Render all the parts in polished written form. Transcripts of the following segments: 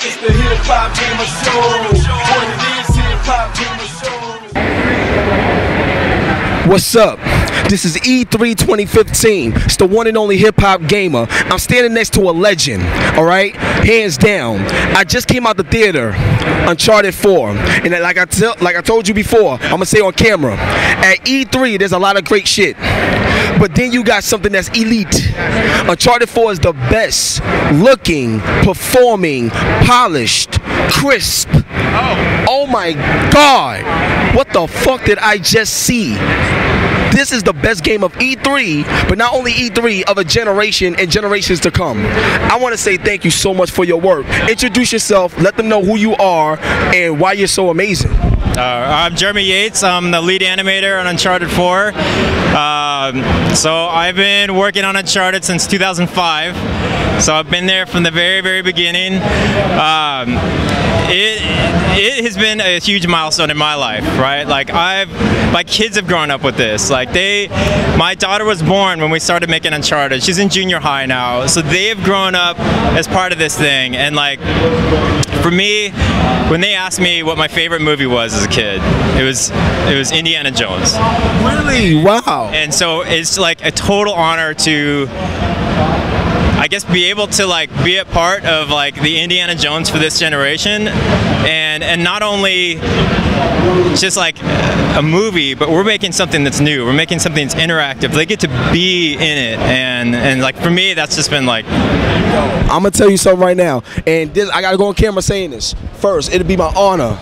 It's the HipHopGamer Show. What it is, HipHopGamer Show. What's up? This is E3 2015. It's the one and only hip-hop gamer. I'm standing next to a legend, all right? Hands down. I just came out the theater, Uncharted 4. And like I told you before, I'm gonna say on camera, at E3 there's a lot of great shit. But then you got something that's elite. Uncharted 4 is the best looking, performing, polished, crisp. Oh my God. What the fuck did I just see? This is the best game of E3, but not only E3, of a generation and generations to come. I want to say thank you so much for your work. Introduce yourself, let them know who you are and why you're so amazing. I'm Jeremy Yates. I'm the lead animator on Uncharted 4. So I've been working on Uncharted since 2005. So I've been there from the very, very beginning. It has been a huge milestone in my life, right? Like my kids have grown up with this. Like my daughter was born when we started making Uncharted. She's in junior high now, so they have grown up as part of this thing. And like, for me, when they asked me what my favorite movie was as a kid, it was Indiana Jones. Really? Wow. And so it's like a total honor to, I guess, be able to like be a part of like the Indiana Jones for this generation, and not only just like a movie, but we're making something that's new. We're making something that's interactive. They get to be in it, and like for me, that's just been like. I'm gonna tell you something right now, and I gotta go on camera saying this. First, it'll be my honor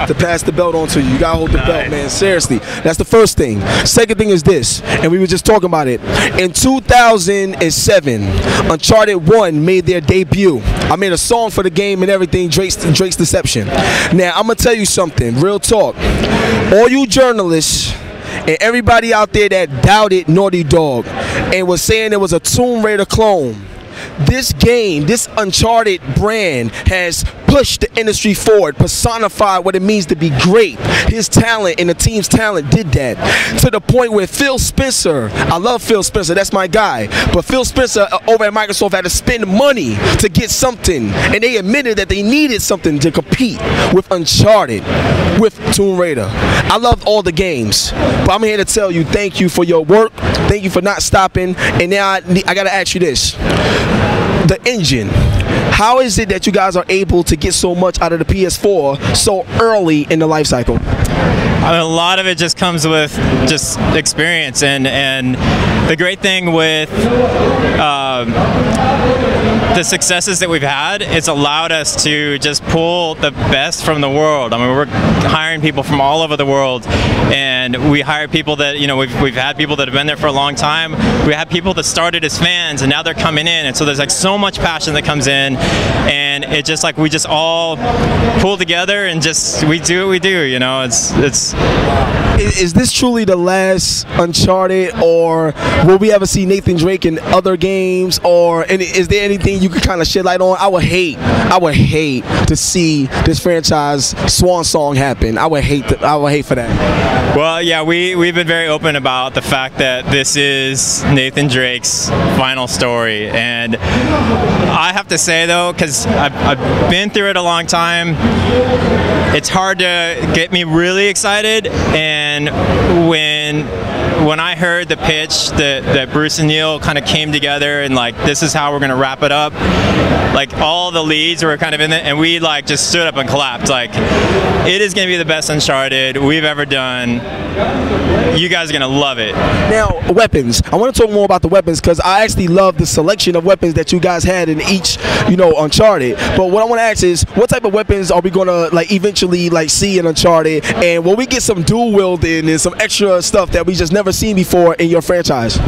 to pass the belt on to you. You gotta hold the belt, man. Seriously. That's the first thing. Second thing is this, and we were just talking about it. In 2007, Uncharted 1 made their debut. I made a song for the game and everything, Drake's Deception. Now, I'm gonna tell you something, real talk. All you journalists and everybody out there that doubted Naughty Dog and was saying it was a Tomb Raider clone, this game, this Uncharted brand has pushed the industry forward, personified what it means to be great. His talent and the team's talent did that to the point where Phil Spencer, I love Phil Spencer, that's my guy, but Phil Spencer over at Microsoft had to spend money to get something, and they admitted that they needed something to compete with Uncharted, with Tomb Raider. I loved all the games, but I'm here to tell you thank you for your work, thank you for not stopping, and now I gotta ask you this. The engine, how is it that you guys are able to get so much out of the PS4 so early in the life cycle? I mean, a lot of it just comes with just experience, and the great thing with the successes that we've had, it's allowed us to just pull the best from the world. I mean, we're hiring people from all over the world, and we hire people that, you know, we've had people that have been there for a long time. We have people that started as fans, and now they're coming in, and so there's like so much passion that comes in, and it just like we just all pull together and just we do what we do. You know, it's. Is this truly the last Uncharted, or will we ever see Nathan Drake in other games, or is there anything you could kind of shed light on? I would hate to see this franchise swan song happen. I would hate for that. Well, yeah, we've been very open about the fact that this is Nathan Drake's final story, and I have to say though, because I've been through it a long time, it's hard to get me really excited. And when I heard the pitch that Bruce and Neil kind of came together and like, this is how we're gonna wrap it up, like all the leads were kind of in it, and we like just stood up and clapped. Like, it is gonna be the best Uncharted we've ever done. You guys are gonna love it. Now, weapons. I want to talk more about the weapons because I actually love the selection of weapons that you guys had in each, you know, Uncharted. But what I want to ask is, what type of weapons are we gonna like eventually like see in Uncharted, and will we get some dual wielding and some extra stuff that we just never seen before in your franchise?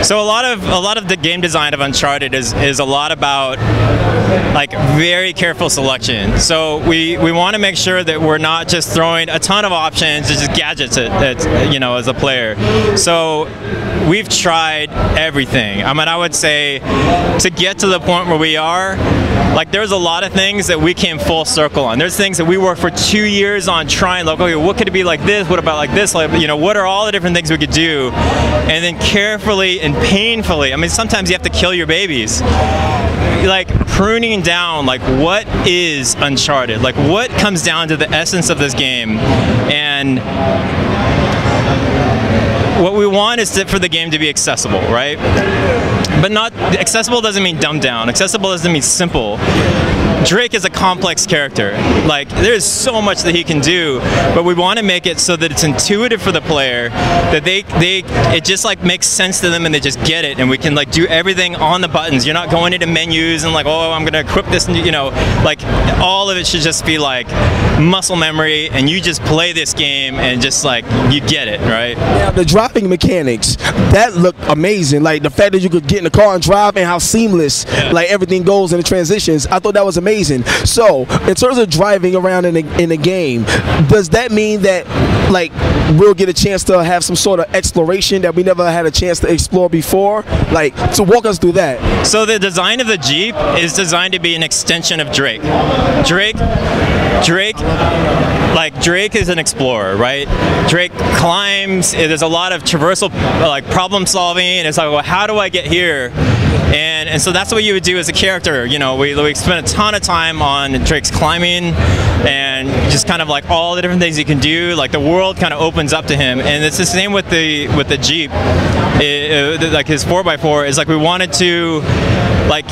So a lot of the game design of Uncharted is a lot about like very careful selection. So we want to make sure that we're not just throwing a ton of options, it's just gadgets at you know, as a player. So we've tried everything. I mean, I would say to get to the point where we are, like there's a lot of things that we came full circle on. There's things that we worked for 2 years on trying, like, okay, what could it be like this? What about like this? Like, you know, what are all the different things we could do? And then carefully and painfully, I mean, sometimes you have to kill your babies. like pruning down like what is Uncharted, like what comes down to the essence of this game, and what we want is for the game to be accessible, right? But not accessible doesn't mean dumbed down. Accessible doesn't mean simple. Drake is a complex character. Like, there's so much that he can do, but we want to make it so that it's intuitive for the player, that it just like makes sense to them and they just get it, and we can like do everything on the buttons. You're not going into menus and like, oh, I'm gonna equip this, and you know, like all of it should just be like muscle memory, and you just play this game and just like you get it, right? Yeah, the driving mechanics, that looked amazing. Like the fact that you could get in the car and drive and how seamless like everything goes in the transitions. I thought that was amazing. So, in terms of driving around in the game, does that mean that like we'll get a chance to have some sort of exploration that we never had a chance to explore before? Like, to walk us through that. So the design of the Jeep is designed to be an extension of Drake. Drake is an explorer, right? Drake climbs. There's a lot of traversal, like problem solving, and it's like, well, how do I get here? And so that's what you would do as a character. You know, we spent a ton of time on Drake's climbing and just kind of like all the different things he can do. Like the world kind of opens up to him, and it's the same with the Jeep. Like his 4x4 is like we wanted to like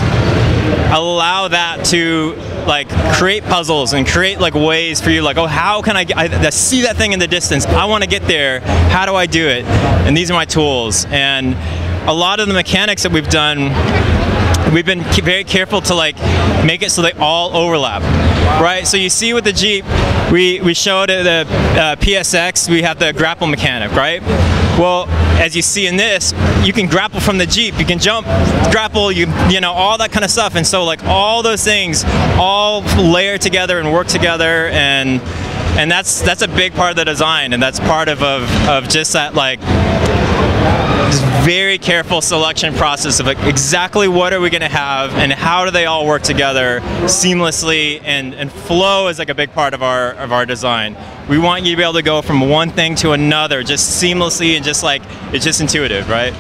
allow that to like create puzzles and create like ways for you, like, oh, how can I see that thing in the distance? I want to get there. How do I do it? And these are my tools. And a lot of the mechanics that we've done, we've been very careful to like make it so they all overlap, right? So you see with the Jeep, we showed the PSX, we have the grapple mechanic, right? Well, as you see in this, you can grapple from the Jeep, you can jump, grapple, you know, all that kind of stuff. And so like all those things all layer together and work together, and that's a big part of the design, and that's part of just that like this very careful selection process of like exactly what are we going to have and how do they all work together seamlessly, and flow is like a big part of our design. We want you to be able to go from one thing to another just seamlessly, and just like it's just intuitive, right?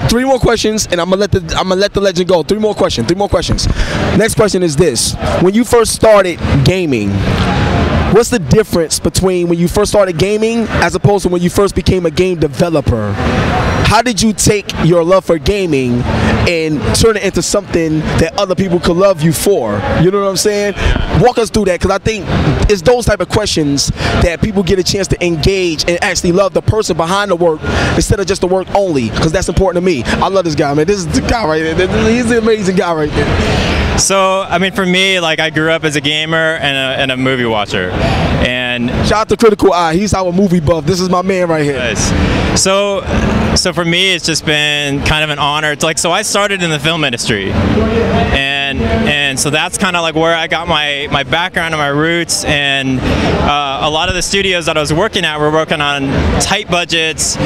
3 more questions, and I'm gonna let the legend go. 3 more questions. Next question is this: when you first started gaming, what's the difference between when you first started gaming as opposed to when you first became a game developer? How did you take your love for gaming and turn it into something that other people could love you for? You know what I'm saying? Walk us through that, because I think it's those type of questions that people get a chance to engage and actually love the person behind the work instead of just the work only, because that's important to me. I love this guy, man. This is the guy right there. He's an amazing guy right there. So, I mean, for me, like, I grew up as a gamer and a movie watcher. And shout out to Critical Eye. He's our movie buff. This is my man right here. Nice. So for me, it's just been kind of an honor. It's like, so I started in the film industry, and so that's kind of like where I got my background and my roots. And a lot of the studios that I was working at were working on tight budgets,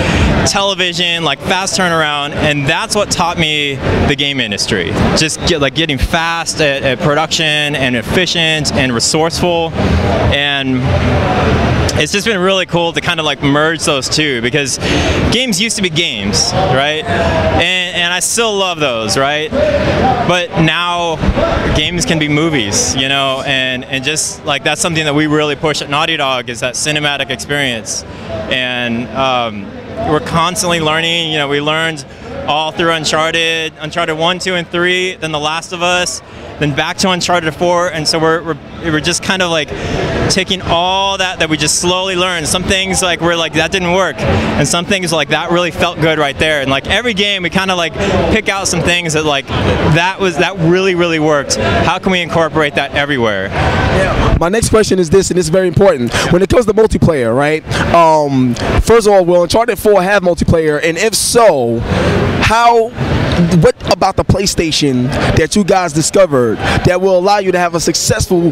television, like fast turnaround, and that's what taught me the game industry. Just getting fast at production and efficient and resourceful, and it's just been really cool to kind of like merge those two, because games used to be games, right? And I still love those, right? But now games can be movies, you know, and just like that's something that we really push at Naughty Dog, is that cinematic experience. And we're constantly learning. You know, we learned all through Uncharted 1, 2, and 3, then The Last of Us, then back to Uncharted 4, and so we're just kind of like taking all that we just slowly learned. Some things like we're like, that didn't work, and some things like that really felt good right there. And like every game, we kind of like pick out some things that like that really worked. How can we incorporate that everywhere? Yeah. My next question is this, and it's very important. When it comes to multiplayer, right? First of all, will Uncharted 4 have multiplayer, and if so, what about the PlayStation that you guys discovered that will allow you to have a successful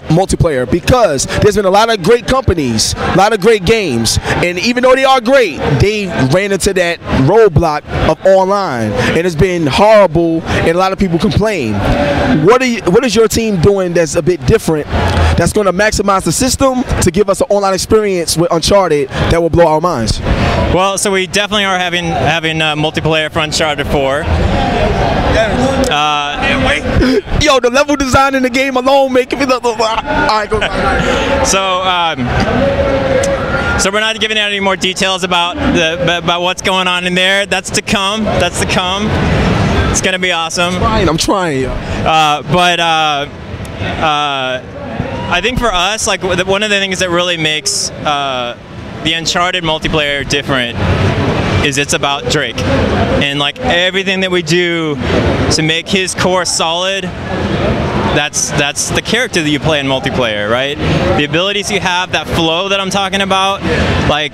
multiplayer? Because there's been a lot of great companies, a lot of great games, and even though they are great, they ran into that roadblock of online, and it's been horrible, and a lot of people complain. What is your team doing that's a bit different, that's going to maximize the system to give us an online experience with Uncharted that will blow our minds? Well, so we definitely are having multiplayer for Uncharted 4. Yo, the level design in the game alone making me look. All right, go. So we're not giving out any more details about what's going on in there. That's to come. That's to come. It's gonna be awesome. I'm trying. I think for us, like one of the things that really makes the Uncharted multiplayer different is it's about Drake, and like everything that we do to make his core solid. That's the character that you play in multiplayer, right? The abilities you have, that flow that I'm talking about, like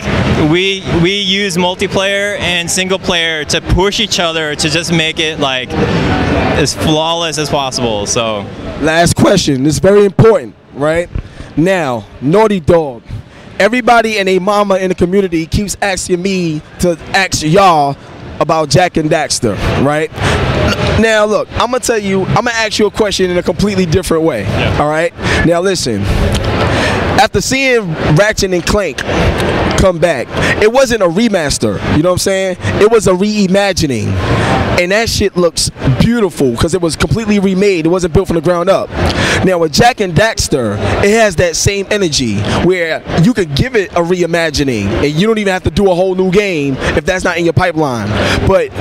we use multiplayer and single player to push each other to just make it like as flawless as possible. So, last question. This is very important, right? Now, Naughty Dog. Everybody and a mama in the community keeps asking me to ask y'all about Jak and Daxter, right? Now look, I'm gonna tell you, I'm gonna ask you a question in a completely different way. Yeah. All right? Now listen. After seeing Ratchet and Clank come back, it wasn't a remaster, you know what I'm saying? It was a reimagining. And that shit looks beautiful because it was completely remade. It wasn't built from the ground up. Now with Jak and Daxter, it has that same energy where you could give it a reimagining and you don't even have to do a whole new game if that's not in your pipeline. But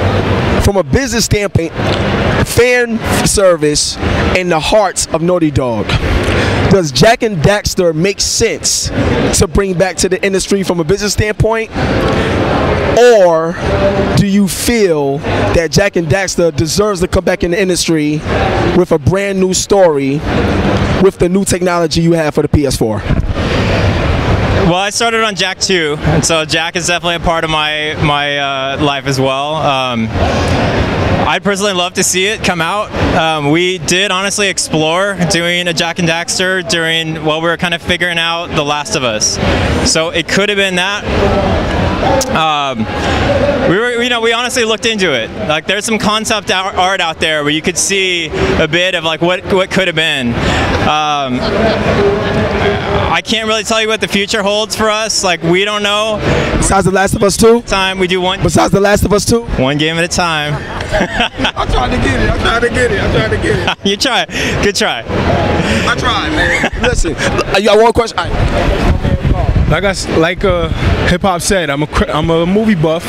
from a business standpoint, fan service in the hearts of Naughty Dog, does Jak and Daxter make sense to bring back to the industry from a business standpoint? Or do you feel that Jak and Daxter deserves to come back in the industry with a brand new story with the new technology you have for the PS4? Well, I started on Jak 2, and so Jak is definitely a part of my life as well. I'd personally love to see it come out. We did honestly explore doing a Jak and Daxter while we were kind of figuring out The Last of Us. So it could have been that. We honestly looked into it. Like, there's some concept art out there where you could see a bit of like what could have been. I can't really tell you what the future holds for us. Like, we don't know. Besides The Last of Us 2? We do one. Besides The Last of Us 2? One game at a time. I'm trying to get it. You try. Good try. I tried, man. Listen, y'all one question. Like Hip Hop said, I'm a movie buff,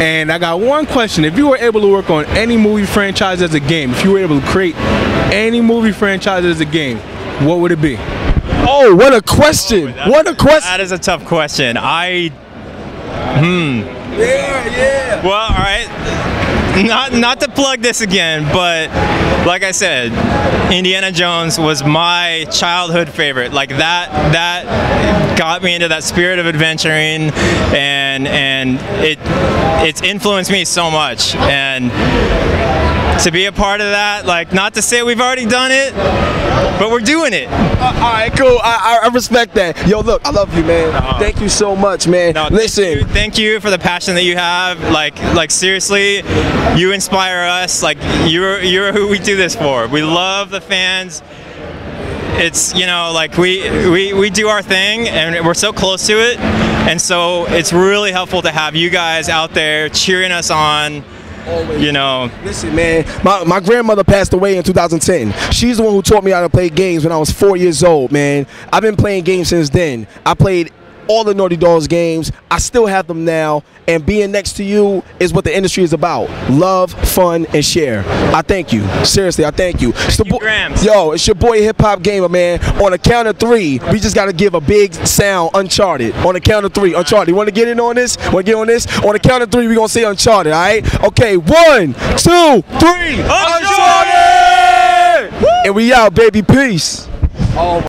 and I got one question. If you were able to work on any movie franchise as a game, if you were able to create any movie franchise as a game, what would it be? Oh, what a question! What a question! That is a tough question. Yeah. Well, all right. Not to plug this again, but like I said, Indiana Jones was my childhood favorite. Like that got me into that spirit of adventuring, and it's influenced me so much. And to be a part of that, like, not to say we've already done it, but we're doing it. All right, cool. I respect that. Yo, look, I love you, man. Thank you so much, man. No, listen. Thank you for the passion that you have. Like seriously, you inspire us. Like, you're who we do this for. We love the fans. It's, you know, like we do our thing and we're so close to it, and so it's really helpful to have you guys out there cheering us on. Always. You know, listen, man, my grandmother passed away in 2010. She's the one who taught me how to play games when I was 4 years old, man. I've been playing games since then. I played all the Naughty Dogs games. I still have them now, and being next to you is what the industry is about. Love, fun, and share. I thank you. Seriously, I thank you. Yo, it's your boy HipHopGamer, man. On the count of 3, we just got to give a big sound, Uncharted. On the count of 3, Uncharted. You want to get in on this? Want to get on this? On the count of 3, we're going to say Uncharted, all right? Okay, 1, 2, 3. Uncharted! And we out, baby. Peace. Oh.